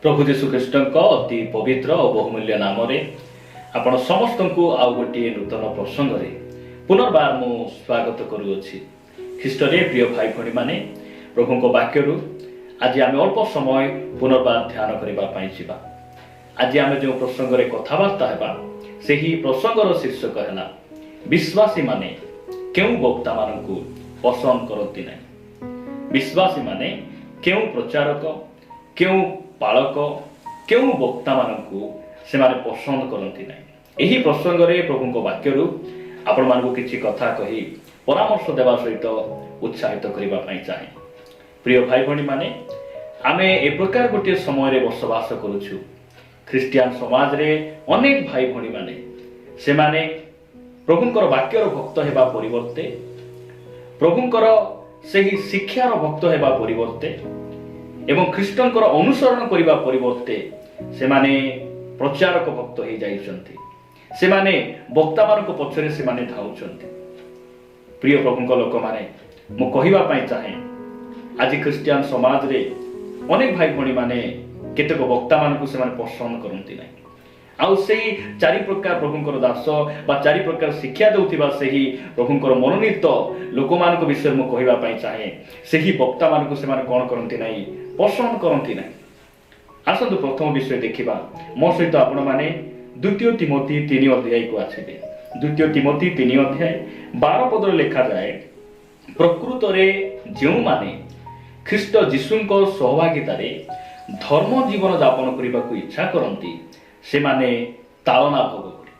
प्रभु जीशुख्रीष्ट अति पवित्र और बहुमूल्य नाम आपण समस्त को आउ गोटे नूतन प्रसंग रे पुनर्बार मु स्वागत करुअछि। ख्रीष्टरे प्रिय भाई भणी माने प्रभु को वाक्य आज आम अल्प समय पुनर्बार ध्यान करने। आज आम जो प्रसंग रे कथबार्ता हेबा सेही प्रसंगर शीर्षक है विश्वासी माने क्यों वक्ता मानकु पसंद करती नहीं। विश्वासी माने क्यों प्रचारक क्यों पालक क्यों वक्ता मानकु से माने पसंद करती नहीं। यही प्रसंग रे प्रभु को वाक्य आपण मानकु किछि कथा कही परामर्श देवा सहित उत्साहित करबा पई चाहे। प्रिय भाई भणी माने आमे ए प्रकार गोटे समय रे बसवास करूछु। ख्रिस्टियन समाज रे अनेक भाई भणी माने से माने प्रभुंकर वाक्यर भक्त हेबा परिवर्ते प्रभुंकर सेही शिक्षार भक्त हेबा परिवर्ते एवं ख्रीष्टंकर अनुसरण करिबा परिवर्ते से माने प्रचारक भक्त हो जाइछन्ति। से माने वक्ता मानक पछरे से माने धाउछन्ति। प्रिय प्रभुंक लोक माने मु कहिबा पई चाहे आज ख्रिस्टियन समाज रे अनेक भाई भणी माने केतेक वक्ता मानक से माने पसंद करंती नै। आउ सेही चारि प्रकार प्रभुंकर दास बा चारि प्रकार शिक्षा देउथिबा सेही प्रभुंकर मनोनीत लोक मानक विषय मु कहिबा पई चाहे सेही वक्ता मानक से माने कोन करंती नै, पसंद करंती नै। आसंतु प्रथम विषय देखिबा मो सहित आपण माने द्वितीय तिमोथी 3 अध्याय को आछिबे। द्वितीय तिमोथी 3 अध्याय 12 पद लिखा जाए, प्रकृत रे जेउ माने ख्रीष्ट जीशुंको सहभागिता रे धर्म जीवन यापन करबा को इच्छा करंती से माने तालना भोग करे।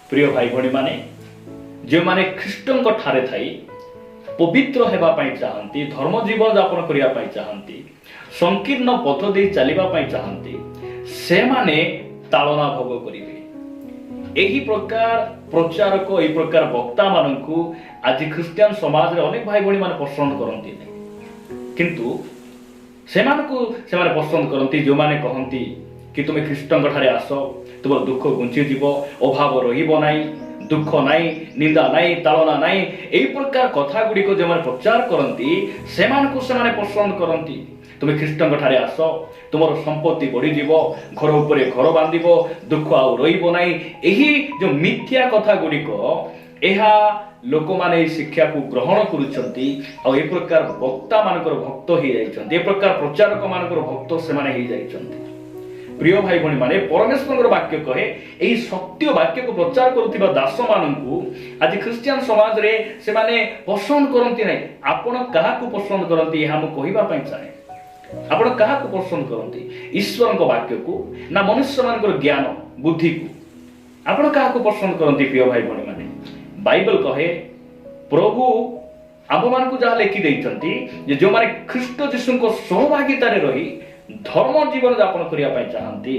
प्रिय भाई भणी माने जे माने ख्रीष्टंको ठारे थाई पवित्र हेबा पई चाहंती, धर्म जीवन यापन करिया पई चाहंती, संकीर्ण पथ दे चलिबा पई चाहंती, से माने तालना भोग करिवे। एही प्रकार प्रचारक एही प्रकार वक्ता माननकु आज ख्रिस्टियन समाज रे अनेक भाई भणी माने पसंद करंती नै। किंतु से माने पसंद करंती जो माने कहंती कि तुम ख्रीष्टंक ठारे आस, तुम दुख गुंची जीव, अभाव रहिबो नाही, दुख नाही, निंदा नाही, तालना नाही, एई प्रकार कथा गुडी को जे माने प्रचार करंती से मानकु से माने पसंद करंती। तुम ख्रीष्टंक ठारे आस, तुमर संपत्ति बढ़ी जीव, घर उपरे घर बांधिबो, दुख आउ रहिबो नाही, एही जो मिथ्या कथा गुडी को एहा लोक माने शिक्षा को ग्रहण करूछंती। आ ए प्रकार वक्ता मानकर भक्त हो जाइछंती, ए प्रकार प्रचारक मानकर भक्त से माने हो जाइछंती। प्रिय भाई भणी माने परमेश्वर वाक्य कहे एही सत्य वाक्य को प्रचार करुथिबा दास माननकु आज ख्रिस्टियन समाज रे से माने पसंद करंती नै। आपण काहा को पसंद करंती एहा मु कहिबा पई चाहे। आपण काहा को पसंद करंती, ईश्वर को वाक्य को ना मनुष्य मानकर ज्ञान बुद्धि को? आपण काहा को पसंद करंती प्रिय भाई भणी माने? बाइबल कहे प्रभु आम मान को जहाँ लिखि देइछंती जे जो माने ख्रीष्ट जीशु को सहभागिता रे रही धर्म जीवन यापन करिया पई चाहंती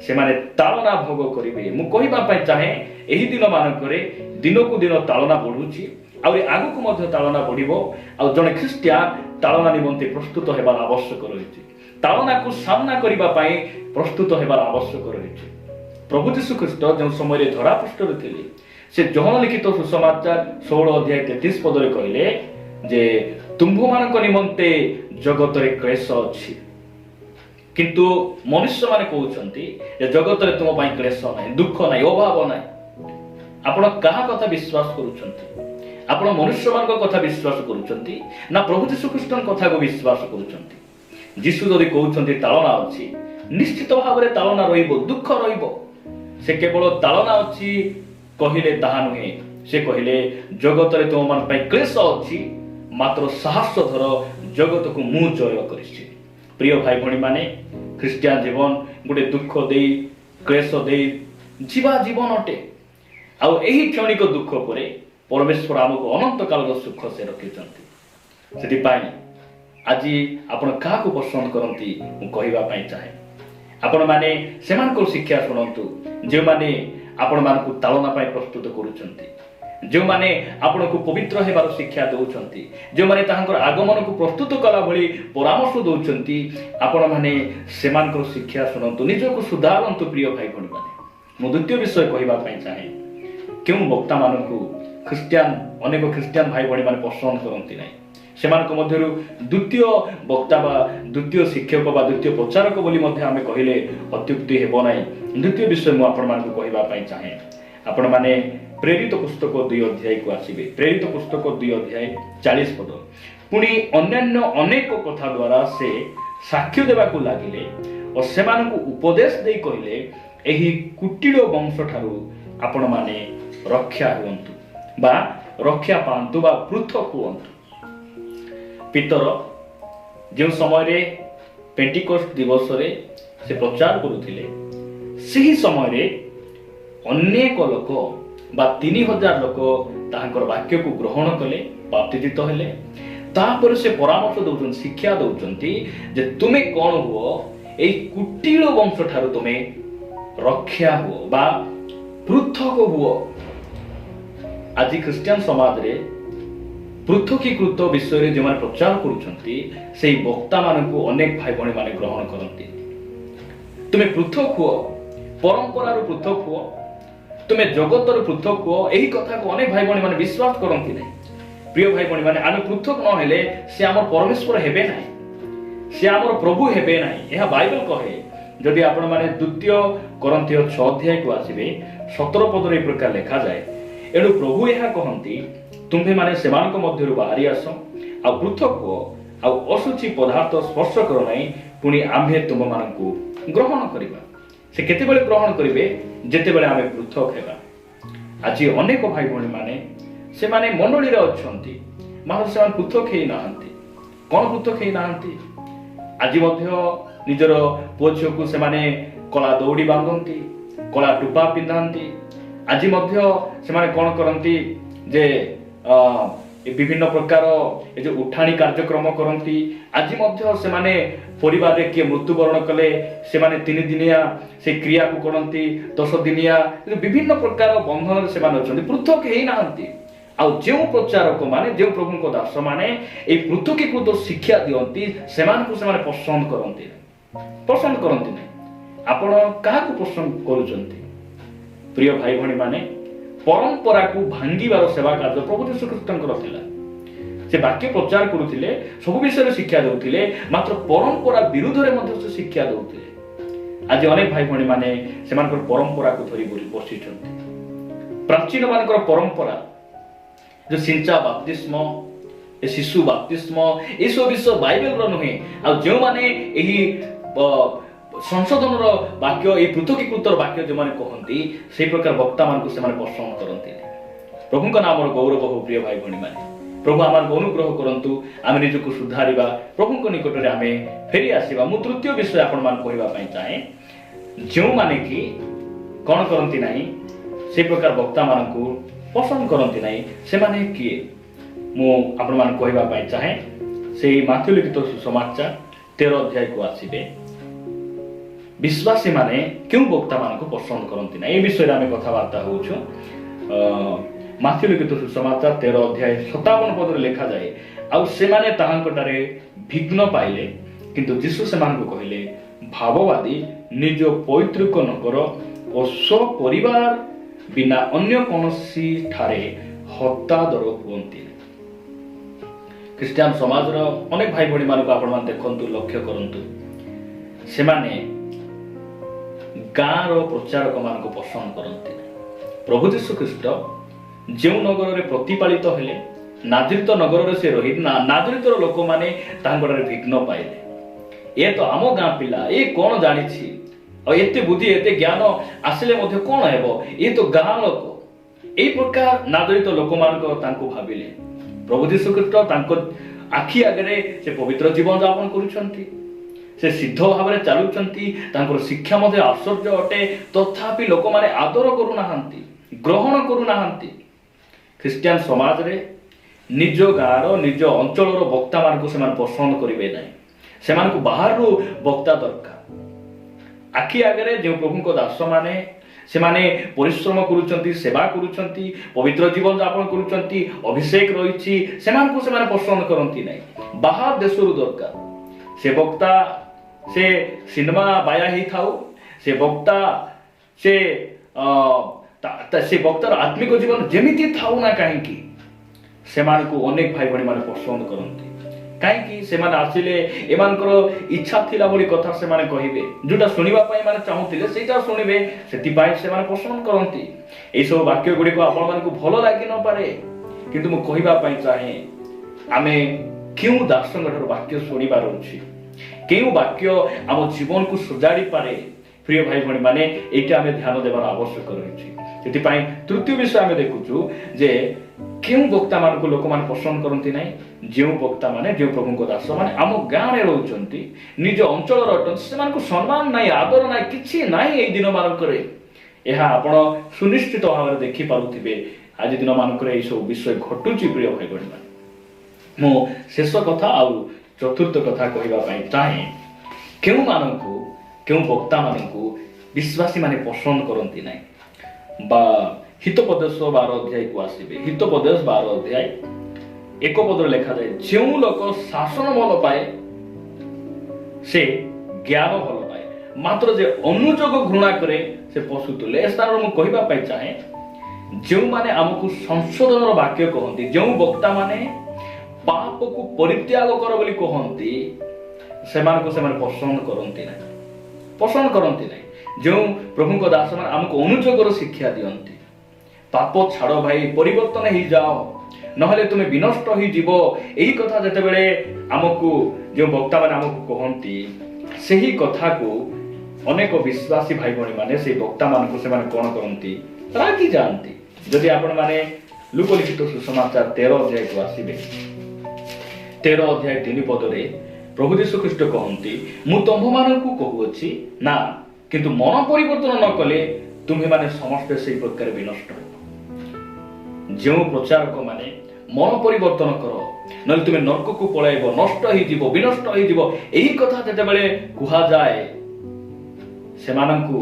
से माने तालना भोग करिवे। मु कहिबा पई चाहे एही दिन मानकरे दिन को दिन तालना बढ़ुची आ आगु को मध्य तालना बढ़िबो। आ जने ख्रिस्टियन तालना निमंते प्रस्तुत हेबार आवश्यक रहिछि, तालना को सामना करिबा पई प्रस्तुत हेबार आवश्यक रहिछि। प्रभु जीशु ख्रीष्ट जो समय रे धरा पृष्ठ रे थिले से जहन लिखित सुसमाचार 16 अध्याय 33 पद रे कहिले जे तुम्भ मानक निमंते जगत रे क्लेश अछि, किंतु मनुष्य माने कहउछंती जे जगत रे तुम पई क्लेश नाही, दुख नाही, अभाव नाही। आपण काहा कथा विश्वास करूछंती? आपण मनुष्य मानक कथा विश्वास करूछंती ना प्रभु जीशु ख्रीष्टन कथा को विश्वास करूछंती? जीशु जदि कहउछंती तालना अछि, निश्चित भाव रे तालना रहिबो, दुख रहिबो। से केवल तालना अछि कहिले ताहा नुहे, से कहिले जगत रे तुम मान पई क्लेश अछि, मात्र साहस धर, जगत को मु जय करिछि। प्रिय भाई भणी माने ख्रिस्टियन जीवन गोटे दुख देई क्लेश देई जीवा जीवन अटे। आ एही क्षणिक दुख परे परमेश्वर हमको अनंत काल सुख से रखिछंती। सेति पाई आज आपण काहा को पसंद करंती मु कहिबा पई चाहे। आपण माने सेमान को शिक्षा सुनंतु जे माने आपण मान को तालना पाई प्रस्तुत करूछंती, जो माने आपण को पवित्र हेबार शिक्षा दउछंती, जो माने ताहंकर आगमन को प्रस्तुत कला भली परामर्श दउछंती, आपण माने सेमान को शिक्षा सुनंतु, निज को सुधारंतु। प्रिय भाई भणी माने मु द्वितीय विषय कहिबा पई चाहे क्यों वक्ता मान को ख्रिस्टियन अनेक ख्रिस्टियन भाई भणी माने पसंद करंती नै। ସେମାନଙ୍କ ମଧ୍ୟରୁ ଦ୍ୱିତୀୟ ବକ୍ତା ବା ଦ୍ୱିତୀୟ ଶିକ୍ଷକ ବା ଦ୍ୱିତୀୟ ପ୍ରଚାରକ ବୋଲି ମଧ୍ୟ ଆମେ କହିଲେ ଅତ୍ୟୁକ୍ତି ହେବ ନାହିଁ। ଦ୍ୱିତୀୟ ବିଷୟ ମୁଁ ଆପଣମାନଙ୍କୁ କହିବା ପାଇଁ ଚାହେଁ। ଆପଣମାନେ ପ୍ରେରିତ ପୁସ୍ତକ 2 ଅଧ୍ୟାୟକୁ ଆସିବେ। ପ୍ରେରିତ ପୁସ୍ତକ 2 ଅଧ୍ୟାୟ 40 ପଦ। ପୁଣି ଅନ୍ୟାନ୍ୟ ଅନେକ କଥା ଦ୍ୱାରା ସେ ସାକ୍ଷ୍ୟ ଦେବାକୁ ଲାଗିଲେ ଓ ସେମାନଙ୍କୁ ଉପଦେଶ ଦେଇ କହିଲେ, ଏହି କୁଟିଳ ବଂଶ ଠାରୁ ଆପଣମାନେ ରକ୍ଷା ହୁଅନ୍ତୁ ବା ରକ୍ଷା ପାଆନ୍ତୁ ବା ପୃଥକ ହୁଅନ୍ତୁ। ପିତର ଯେଉଁ ସମୟରେ ପେଣ୍ଟିକୋଷ୍ଟ ଦିବସରେ ସେ ପ୍ରଚାର କରୁଥିଲେ, ସେହି ସମୟରେ ଅନେକ ଲୋକ ବା 3000 ଲୋକ ତାହାଙ୍କର ବାକ୍ୟକୁ ଗ୍ରହଣ କଲେ, ବାପ୍ତିଜିତ ହେଲେ। ତାପରେ ସେ ପରାମର୍ଶ ଦଉଛନ୍ତି, ଶିକ୍ଷା ଦଉଛନ୍ତି ଯେ ତୁମେ କଣ ହୁଅ, ଏଇ କୁଟିଳ ବଂଶ ଠାରୁ ତୁମେ ରକ୍ଷା ହୁଅ ବା ପୃଥକ ହୁଅ। ଆଜି ଖ୍ରୀଷ୍ଟିଆନ ସମାଜରେ ପୃଥକୀକୃତ ବିଷୟରେ ଯେଉଁମାନେ ପ୍ରଚାର କରୁଛନ୍ତି, ସେହି ବକ୍ତା ମାନଙ୍କୁ ଅନେକ ଭାଇ ଭଉଣୀ ମାନେ ଗ୍ରହଣ କରନ୍ତି। ତୁମେ ପୃଥକ ହୁଅ, ପରମ୍ପରାରୁ ପୃଥକ ହୁଅ, ତୁମେ ଜଗତରୁ ପୃଥକ ହୁଅ, ଏହି କଥାକୁ ଅନେକ ଭାଇ ଭଉଣୀ ମାନେ ବିଶ୍ୱାସ କରନ୍ତି ନାହିଁ। ପ୍ରିୟ ଭାଇ ଭଉଣୀ ମାନେ, ଆମେ ପୃଥକ ନ ହେଲେ ସେ ଆମର ପରମେଶ୍ୱର ହେବେ ନାହିଁ, ସେ ଆମର ପ୍ରଭୁ ହେବେ ନାହିଁ। ଏହା ବାଇବେଲ କହେ। ଯଦି ଆପଣମାନେ 2 କରନ୍ଥୀୟ 6 ଅଧ୍ୟାୟକୁ ଆସିବେ, 17 ପଦରେ ଏହି ପ୍ରକାର ଲେଖାଯାଏ, ଏଣୁ ପ୍ରଭୁ ଏହା କହନ୍ତି, ତୁମ୍ଭେମାନେ ସେମାନଙ୍କ ମଧ୍ୟରୁ ବାହାରି ଆସ, ଆଉ ପୃଥକ ହୁଅ, ଆଉ ଅଶୁଚି ପଦାର୍ଥ ସ୍ପର୍ଶ କର ନାହିଁ, ପୁଣି ଆମ୍ଭେ ତୁମମାନଙ୍କୁ ଗ୍ରହଣ କରିବା। ସେ କେତେବେଳେ ଗ୍ରହଣ କରିବେ? ଯେତେବେଳେ ଆମେ ପୃଥକ ହେବା। ଆଜି ଅନେକ ଭାଇ ଭଉଣୀ ମାନେ ସେମାନେ ମଣ୍ଡଳୀରେ ଅଛନ୍ତି, ମାତ୍ର ସେମାନେ ପୃଥକ ହେଇନାହାନ୍ତି। କଣ ପୃଥକ ହେଇନାହାନ୍ତି? ଆଜି ମଧ୍ୟ ନିଜର ପୁଅ ଝିଅକୁ ସେମାନେ କଳା ଦୌଡ଼ି ବାନ୍ଧନ୍ତି, କଳା ଟୁପା ପିନ୍ଧାନ୍ତି। ଆଜି ମଧ୍ୟ ସେମାନେ କଣ କରନ୍ତି ଯେ ବିଭିନ୍ନ ପ୍ରକାର ଏ ଯୋଉ ଉଠାଣି କାର୍ଯ୍ୟକ୍ରମ କରନ୍ତି। ଆଜି ମଧ୍ୟ ସେମାନେ ପରିବାରରେ କିଏ ମୃତ୍ୟୁବରଣ କଲେ ସେମାନେ 3 ଦିନିଆ ସେ କ୍ରିୟାକୁ କରନ୍ତି, 10 ଦିନିଆ, ବିଭିନ୍ନ ପ୍ରକାର ବନ୍ଧନରେ ସେମାନେ ଅଛନ୍ତି, ପୃଥକ ହେଇନାହାନ୍ତି। ଆଉ ଯେଉଁ ପ୍ରଚାରକ ମାନେ, ଯେଉଁ ପ୍ରଭୁଙ୍କ ଦାସ ମାନେ ଏହି ପୃଥକୀକୃତ ଶିକ୍ଷା ଦିଅନ୍ତି, ସେମାନଙ୍କୁ ସେମାନେ ପସନ୍ଦ କରନ୍ତି ନାହିଁ। ଆପଣ କାହାକୁ ପସନ୍ଦ କରୁଛନ୍ତି? ପ୍ରିୟ ଭାଇ ଭଉଣୀ ମାନେ, ପରମ୍ପରାକୁ ଭାଙ୍ଗିବାର ସେବା କାର୍ଯ୍ୟ ପ୍ରଭୁ ଯୀଶୁ ଖ୍ରୀଷ୍ଟଙ୍କର ଥିଲା। ସେ ବାକ୍ୟ ପ୍ରଚାର କରୁଥିଲେ, ସବୁ ବିଷୟରେ ଶିକ୍ଷା ଦେଉଥିଲେ, ମାତ୍ର ପରମ୍ପରା ବିରୁଦ୍ଧରେ ମଧ୍ୟ ସେ ଶିକ୍ଷା ଦେଉଥିଲେ। ଆଜି ଅନେକ ଭାଇ ଭଉଣୀ ମାନେ ସେମାନଙ୍କର ପରମ୍ପରାକୁ ଧରି ବସିଛନ୍ତି। ପ୍ରାଚୀନ ମାନଙ୍କର ପରମ୍ପରା, ଯୋଉ ସିଞ୍ଚା ବାପ୍ତିସ୍ମ, ଶିଶୁ ବାପ୍ତିସ୍ମ, ଏସବୁ ବିଷୟ ବାଇବେଲର ନୁହେଁ। ଆଉ ଯେଉଁମାନେ ଏହି ସଂଶୋଧନର ବାକ୍ୟ, ଏହି ପୃଥକୀକୃତର ବାକ୍ୟ ଯେଉଁମାନେ କହନ୍ତି, ସେହି ପ୍ରକାର ବକ୍ତା ମାନଙ୍କୁ ସେମାନେ ପସନ୍ଦ କରନ୍ତି। ପ୍ରଭୁଙ୍କ ନାମର ଗୌରବ ହଉ। ପ୍ରିୟ ଭାଇ ଭଉଣୀ ମାନେ, ପ୍ରଭୁ ଆମକୁ ଅନୁଗ୍ରହ କରନ୍ତୁ, ଆମେ ନିଜକୁ ସୁଧାରିବା, ପ୍ରଭୁଙ୍କ ନିକଟରେ ଆମେ ଫେରି ଆସିବା। ମୁଁ ତୃତୀୟ ବିଷୟ ଆପଣମାନଙ୍କୁ କହିବା ପାଇଁ ଚାହେଁ, ଯେଉଁମାନେ କି କଣ କରନ୍ତି ନାହିଁ, ସେ ପ୍ରକାର ବକ୍ତା ମାନଙ୍କୁ ପସନ୍ଦ କରନ୍ତି ନାହିଁ, ସେମାନେ କିଏ? ମୁଁ ଆପଣମାନଙ୍କୁ କହିବା ପାଇଁ ଚାହେଁ, ସେଇ ମାଥ୍ୟୁ ଲିଖିତ ସୁସମାଚାର 13 ଅଧ୍ୟାୟକୁ ଆସିବେ। ବିଶ୍ୱାସୀ ମାନେ କେଉଁ ବକ୍ତା ମାନଙ୍କୁ ପସନ୍ଦ କରନ୍ତି ନାହିଁ, ଏ ବିଷୟରେ ଆମେ କଥାବାର୍ତ୍ତା ହଉଛୁ। ମାଥ୍ୟୁ ଲିଖିତ ସୁସମାଚାର 13 ଅଧ୍ୟାୟ 57 ପଦରେ ଲେଖାଯାଏ, ଆଉ ସେମାନେ ତାହାଙ୍କଠାରେ ବିଘ୍ନ ପାଇଲେ, କିନ୍ତୁ ଯୀଶୁ ସେମାନଙ୍କୁ କହିଲେ, ଭାବବାଦୀ ନିଜ ପୈତୃକ ନଗର ଓ ସ୍ୱପରିବାର ବିନା ଅନ୍ୟ କୌଣସି ଠାରେ ହତାଦର ହୁଅନ୍ତି। ଖ୍ରୀଷ୍ଟିଆନ ସମାଜର ଅନେକ ଭାଇ ଭଉଣୀ ମାନଙ୍କୁ ଆପଣମାନେ ଦେଖନ୍ତୁ, ଲକ୍ଷ୍ୟ କରନ୍ତୁ, ସେମାନେ ଗାଁର ପ୍ରଚାରକ ମାନଙ୍କୁ ପସନ୍ଦ କରନ୍ତି। ପ୍ରଭୁ ଯୀଶୁ ଖ୍ରୀଷ୍ଟ ଯେଉଁ ନଗରରେ ପ୍ରତିପାଳିତ ହେଲେ, ନାଜରିତ ନଗରରେ ସେ ରହି, ନାଜରିତର ଲୋକମାନେ ତାଙ୍କଠାରେ ବିଘ୍ନ ପାଇଲେ। ଏ ତ ଆମ ଗାଁ ପିଲା, ଏ କଣ ଜାଣିଛି, ଆଉ ଏତେ ବୁଦ୍ଧି ଏତେ ଜ୍ଞାନ ଆସିଲେ ମଧ୍ୟ କଣ ହେବ, ଏ ତ ଗାଁ ଲୋକ, এই প্রকার নাগরিক লোকମାନଙ୍କ ତାଙ୍କୁ ଭାବିଲେ। ପ୍ରଭୁ ଯୀଶୁ ଖ୍ରୀଷ୍ଟ ତାଙ୍କ ଆଖି ଆଗରେ ସେ ପବିତ୍ର ଜୀବନ ଯାପନ କରୁଛନ୍ତି, ସେ ସିଦ୍ଧ ଭାବରେ ଚାଲୁଛନ୍ତି, ତାଙ୍କର ଶିକ୍ଷା ମଧ୍ୟ ଆଶ୍ଚର୍ଯ୍ୟ ଅଟେ, ତଥାପି ଲୋକମାନେ ଆଦର କରୁନାହାନ୍ତି, ଗ୍ରହଣ କରୁନାହାନ୍ତି। ଖ୍ରୀଷ୍ଟିଆନ ସମାଜରେ ନିଜ ଗାଁର ନିଜ ଅଞ୍ଚଳର ବକ୍ତାମାନଙ୍କୁ ସେମାନେ ପସନ୍ଦ କରିବେ ନାହିଁ, ସେମାନଙ୍କୁ ବାହାରୁ ବକ୍ତା ଦରକାର। ଆଖି ଆଗରେ ଯେଉଁ ପ୍ରଭୁଙ୍କ ଦାସମାନେ ସେମାନେ ପରିଶ୍ରମ କରୁଛନ୍ତି, ସେବା କରୁଛନ୍ତି, ପବିତ୍ର ଜୀବନ ଯାପନ କରୁଛନ୍ତି, ଅଭିଷେକ ରହିଛି, ସେମାନଙ୍କୁ ସେମାନେ ପସନ୍ଦ କରନ୍ତି ନାହିଁ, ବାହାର ଦେଶରୁ ଦରକାର। ସେ ବକ୍ତା ସେ ସିନେମା ବାୟା ହେଇଥାଉ, ସେ ବକ୍ତା ସେ ବକ୍ତାର ଆତ୍ମିକ ଜୀବନ ଯେମିତି ଥାଉ ନା କାହିଁକି, ସେମାନଙ୍କୁ ଅନେକ ଭାଇ ଭଉଣୀ ମାନେ ପସନ୍ଦ କରନ୍ତି। କାହିଁକି ସେମାନେ ଆସିଲେ ଏମାନଙ୍କର ଇଚ୍ଛା ଥିଲା ଭଳି କଥା ସେମାନେ କହିବେ, ଯୋଉଟା ଶୁଣିବା ପାଇଁ ମାନେ ଚାହୁଁଥିଲେ ସେଇଟା ଶୁଣିବେ, ସେଥିପାଇଁ ସେମାନେ ପସନ୍ଦ କରନ୍ତି। ଏଇସବୁ ବାକ୍ୟ ଗୁଡ଼ିକ ଆପଣମାନଙ୍କୁ ଭଲ ଲାଗି ନପାରେ, କିନ୍ତୁ ମୁଁ କହିବା ପାଇଁ ଚାହେଁ ଆମେ କେଉଁ ଦାସଙ୍କ ଠାରୁ ବାକ୍ୟ ଶୁଣିବାର ଅଛି, କେଉଁ ବାକ୍ୟ ଆମ ଜୀବନକୁ ସଜାଡ଼ି ପାରେ। ପ୍ରିୟ ଭାଇ ଭଉଣୀ ମାନେ, ଏଇଟା ଆମେ ଧ୍ୟାନ ଦେବାର ଆବଶ୍ୟକ ରହିଛି। ସେଥିପାଇଁ ତୃତୀୟ ବିଷୟ ଆମେ ଦେଖୁଛୁ ଯେ କେଉଁ ବକ୍ତା ମାନଙ୍କୁ ଲୋକମାନେ ପସନ୍ଦ କରନ୍ତି ନାହିଁ। ଯେଉଁ ବକ୍ତା ମାନେ, ଯେଉଁ ପ୍ରଭୁଙ୍କ ଦାସ ମାନେ ଆମ ଗାଁରେ ରହୁଛନ୍ତି, ନିଜ ଅଞ୍ଚଳରେ ଅଟନ୍ତି, ସେମାନଙ୍କୁ ସମ୍ମାନ ନାହିଁ, ଆଦର ନାହିଁ, କିଛି ନାହିଁ ଏଇ ଦିନ ମାନଙ୍କରେ। ଏହା ଆପଣ ସୁନିଶ୍ଚିତ ଭାବରେ ଦେଖିପାରୁଥିବେ ଆଜି ଦିନ ମାନଙ୍କରେ ଏଇସବୁ ବିଷୟ ଘଟୁଛି। ପ୍ରିୟ ଭାଇ ଭଉଣୀ ମାନେ, ମୁଁ ଶେଷ କଥା ଆଉ ଚତୁର୍ଥ କଥା କହିବା ପାଇଁ ଚାହେଁ, କେଉଁମାନଙ୍କୁ, କେଉଁ ବକ୍ତା ମାନଙ୍କୁ ବିଶ୍ୱାସୀ ମାନେ ପସନ୍ଦ କରନ୍ତି ନାହିଁ। ବା ହିତୋପଦେଶ 12 ଅଧ୍ୟାୟକୁ ଆସିବେ। ହିତୋପଦେଶ 12 ଅଧ୍ୟାୟ 1 ପଦରେ ଲେଖାଯାଏ, ଯେଉଁ ଲୋକ ଶାସନ ଭଲ ପାଏ ସେ ଜ୍ଞାନ ଭଲ ପାଏ, ମାତ୍ର ଯେ ଅନୁଯୋଗ ଘୃଣା କରେ ସେ ପଶୁ ତୁଲେ। ଏ ସ୍ଥାନରେ ମୁଁ କହିବା ପାଇଁ ଚାହେଁ, ଯେଉଁମାନେ ଆମକୁ ସଂଶୋଧନର ବାକ୍ୟ କହନ୍ତି, ଯେଉଁ ବକ୍ତା ମାନେ ପାପକୁ ପରିତ୍ୟାଗ କର ବୋଲି କହନ୍ତି, ସେମାନଙ୍କୁ ସେମାନେ ପସନ୍ଦ କରନ୍ତି ନାହିଁ, ପସନ୍ଦ କରନ୍ତି ନାହିଁ। ଯେଉଁ ପ୍ରଭୁଙ୍କ ଦାସମାନେ ଆମକୁ ଅନୁଯୋଗର ଶିକ୍ଷା ଦିଅନ୍ତି, ପାପ ଛାଡ଼ ଭାଇ, ପରିବର୍ତ୍ତନ ହେଇଯାଅ, ନହେଲେ ତୁମେ ବିନଷ୍ଟ ହେଇଯିବ, ଏହି କଥା ଯେତେବେଳେ ଆମକୁ ଯେଉଁ ବକ୍ତାମାନେ ଆମକୁ କହନ୍ତି, ସେହି କଥାକୁ ଅନେକ ବିଶ୍ୱାସୀ ଭାଇ ଭଉଣୀ ମାନେ ସେହି ବକ୍ତାମାନଙ୍କୁ ସେମାନେ କ'ଣ କରନ୍ତି, ରାଗି ଯାଆନ୍ତି। ଯଦି ଆପଣମାନେ ଲୁକଲିଖିତ ସୁସମାଚାର 13 ଅଧ୍ୟାୟକୁ ଆସିବେ, 13 ଅଧ୍ୟାୟ 3 ପଦରେ ପ୍ରଭୁ ଯୀଶୁ ଖ୍ରୀଷ୍ଟ କହନ୍ତି, ମୁଁ ତୁମ୍ଭମାନଙ୍କୁ କହୁଅଛି ନା, କିନ୍ତୁ ମନ ପରିବର୍ତ୍ତନ ନ କଲେ ତୁମ୍ଭେମାନେ ସମସ୍ତେ ସେହି ପ୍ରକାର ବିନଷ୍ଟ ହେବ। ଯେଉଁ ପ୍ରଚାରକ ମାନେ ମନ ପରିବର୍ତ୍ତନ କର, ନହେଲେ ତୁମେ ନର୍କକୁ ପଳାଇବ, ନଷ୍ଟ ହେଇଯିବ, ବିନଷ୍ଟ ହେଇଯିବ, ଏହି କଥା ଯେତେବେଳେ କୁହାଯାଏ, ସେମାନଙ୍କୁ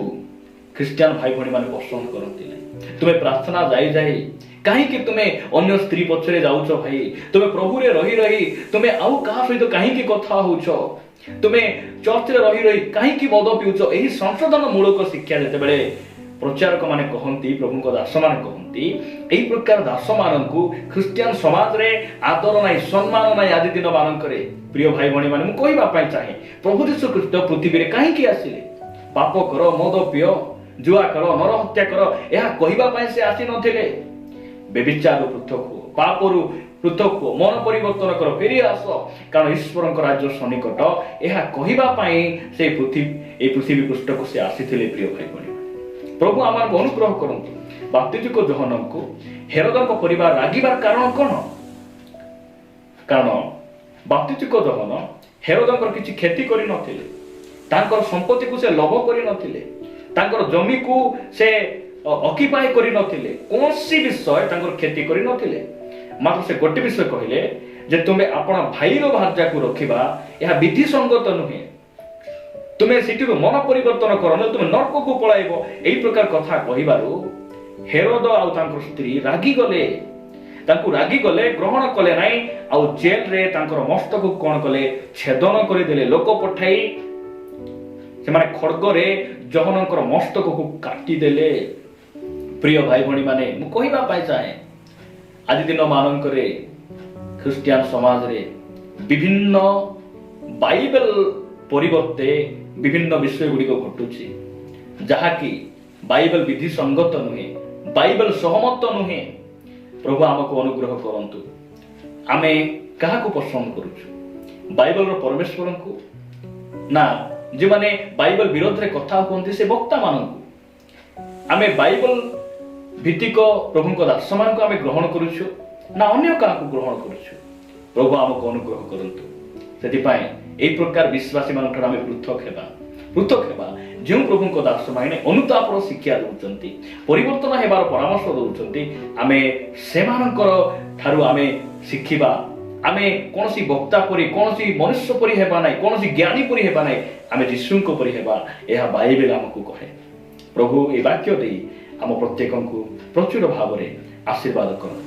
ଖ୍ରୀଷ୍ଟିଆନ ଭାଇ ଭଉଣୀ ମାନେ ପସନ୍ଦ କରନ୍ତି ନାହିଁ। ତୁମେ ପ୍ରାର୍ଥନା ଯାଇ ଯାଇ କାହିଁକି ତୁମେ ଅନ୍ୟ ସ୍ତ୍ରୀ ପଛରେ ଯାଉଛ ଭାଇ? ତୁମେ ପ୍ରଭୁରେ ରହି ରହି ତୁମେ ଆଉ କାହା ସହିତ କାହିଁକି କଥା ହଉଛ? ତୁମେ ଚର୍ଚ୍ଚରେ ରହି ରହି କାହିଁକି ମଦ ପିଉଛ? ଏହି ସଂଶୋଧନ ମୂଳକ ଶିକ୍ଷା ଯେତେବେଳେ ପ୍ରଚାରକ ମାନେ କହନ୍ତି, ପ୍ରଭୁଙ୍କ ଦାସ ମାନେ କହନ୍ତି, ଏହି ପ୍ରକାର ଦାସ ମାନଙ୍କୁ ଖ୍ରୀଷ୍ଟିଆନ ସମାଜରେ ଆଦର ନାହିଁ, ସମ୍ମାନ ନାହିଁ ଆଜି ଦିନ ମାନଙ୍କରେ। ପ୍ରିୟ ଭାଇ ଭଉଣୀ ମାନେ, ମୁଁ କହିବା ପାଇଁ ଚାହେଁ, ପ୍ରଭୁ ଯୀଶୁ ଖ୍ରୀଷ୍ଟ ପୃଥିବୀରେ କାହିଁକି ଆସିଲେ? ପାପ କର, ମଦ ପିଅ, ଜୁଆ କର, ନରହତ୍ୟା କର, ଏହା କହିବା ପାଇଁ ସେ ଆସି ନଥିଲେ। ବେବିଚାରରୁ ପୃଥକ ହୁଅ, ପାପରୁ ପୃଥକ ହୁଅ, ମନ ପରିବର୍ତ୍ତନ କର, ଫେରି ଆସ, କାରଣ ଈଶ୍ୱରଙ୍କ ରାଜ୍ୟ ସନ୍ନିକଟ, ଏହା କହିବା ପାଇଁ ସେ ଏହି ପୃଥିବୀ ପୃଷ୍ଠକୁ ସେ ଆସିଥିଲେ। ପ୍ରିୟ ଭାଇ ଭଉଣୀ, ପ୍ରଭୁ ଆମକୁ ଅନୁଗ୍ରହ କରନ୍ତୁ। ବାପ୍ତିଜିକ ଯୋହନଙ୍କୁ ହେରୋଦଙ୍କ ପରିବାର ରାଗିବାର କାରଣ କ'ଣ? କାରଣ ବାପ୍ତିଜିକ ଯୋହନ ହେରୋଦଙ୍କର କିଛି କ୍ଷତି କରିନଥିଲେ, ତାଙ୍କର ସମ୍ପତ୍ତିକୁ ସେ ଲୋଭ କରିନଥିଲେ, ତାଙ୍କର ଜମିକୁ ସେ ଅକିପାଇ କରିନଥିଲେ, କୌଣସି ବିଷୟ ତାଙ୍କର କ୍ଷତି କରିନଥିଲେ। ମାତ୍ର ସେ ଗୋଟେ ବିଷୟ କହିଲେ ଯେ ତୁମେ ଆପଣ ଭାଇର ଭାର୍ଯ୍ୟାକୁ ରଖିବା ଏହା ବିଧିସଙ୍ଗତ ନୁହେଁ, ତୁମେ ସେଠିରୁ ମନ ପରିବର୍ତ୍ତନ କର, ନହେଲେ ତୁମେ ନର୍କକୁ ପଳାଇବ। ଏହି ପ୍ରକାର କଥା କହିବାରୁ ହେରୋଦ ଆଉ ତାଙ୍କର ସ୍ତ୍ରୀ ରାଗିଗଲେ, ତାଙ୍କୁ ରାଗିଗଲେ, ଗ୍ରହଣ କଲେ ନାହିଁ, ଆଉ ଜେଲରେ ତାଙ୍କର ମସ୍ତକକୁ କ'ଣ କଲେ? ଛେଦନ କରିଦେଲେ। ଲୋକ ପଠାଇ ସେମାନେ ଖଡ୍ଗରେ ଯୋହନଙ୍କର ମସ୍ତକକୁ କାଟିଦେଲେ। ପ୍ରିୟ ଭାଇ ଭଉଣୀ ମାନେ, ମୁଁ କହିବା ପାଇଁ ଚାହେଁ, ଆଜି ଦିନ ମାନଙ୍କରେ ଖ୍ରୀଷ୍ଟିଆନ ସମାଜରେ ବିଭିନ୍ନ ବାଇବେଲ ପରିବର୍ତ୍ତେ ବିଭିନ୍ନ ବିଷୟ ଗୁଡ଼ିକ ଘଟୁଛି, ଯାହାକି ବାଇବେଲ ବିଧି ସଙ୍ଗତ ନୁହେଁ, ବାଇବେଲ ସହମତ ନୁହେଁ। ପ୍ରଭୁ ଆମକୁ ଅନୁଗ୍ରହ କରନ୍ତୁ। ଆମେ କାହାକୁ ପସନ୍ଦ କରୁଛୁ? ବାଇବେଲର ପରମେଶ୍ୱରଙ୍କୁ, ନା ଯେଉଁମାନେ ବାଇବେଲ ବିରୋଧରେ କଥା କୁହନ୍ତି ସେ ବକ୍ତା ମାନଙ୍କୁ? ଆମେ ବାଇବେଲ ଭିତ୍ତିକ ପ୍ରଭୁଙ୍କ ଦାସମାନଙ୍କୁ ଆମେ ଗ୍ରହଣ କରୁଛୁ, ନା ଅନ୍ୟ କାହାକୁ ଗ୍ରହଣ କରୁଛୁ? ପ୍ରଭୁ ଆମକୁ ଅନୁଗ୍ରହ କରନ୍ତୁ। ସେଥିପାଇଁ ଏହି ପ୍ରକାର ବିଶ୍ୱାସୀ ମାନଙ୍କଠାରୁ ଆମେ ପୃଥକ ହେବା। ଯେଉଁ ପ୍ରଭୁଙ୍କ ଦାସମାନେ ଅନୁତାପର ଶିକ୍ଷା ଦେଉଛନ୍ତି, ପରିବର୍ତ୍ତନ ହେବାର ପରାମର୍ଶ ଦେଉଛନ୍ତି, ଆମେ ସେମାନଙ୍କର ଠାରୁ ଆମେ ଶିଖିବା। ଆମେ କୌଣସି ବକ୍ତା ପରି, କୌଣସି ମନୁଷ୍ୟ ପରି ହେବା ନାହିଁ, କୌଣସି ଜ୍ଞାନୀ ପରି ହେବା ନାହିଁ, ଆମେ ଯୀଶୁଙ୍କ ପରି ହେବା। ଏହା ବାଇବେଲ ଆମକୁ କହେ। ପ୍ରଭୁ ଏହି ବାକ୍ୟ ଦେଇ ଆମ ପ୍ରତ୍ୟେକଙ୍କୁ ପ୍ରଚୁର ଭାବରେ ଆଶୀର୍ବାଦ କରନ୍ତୁ।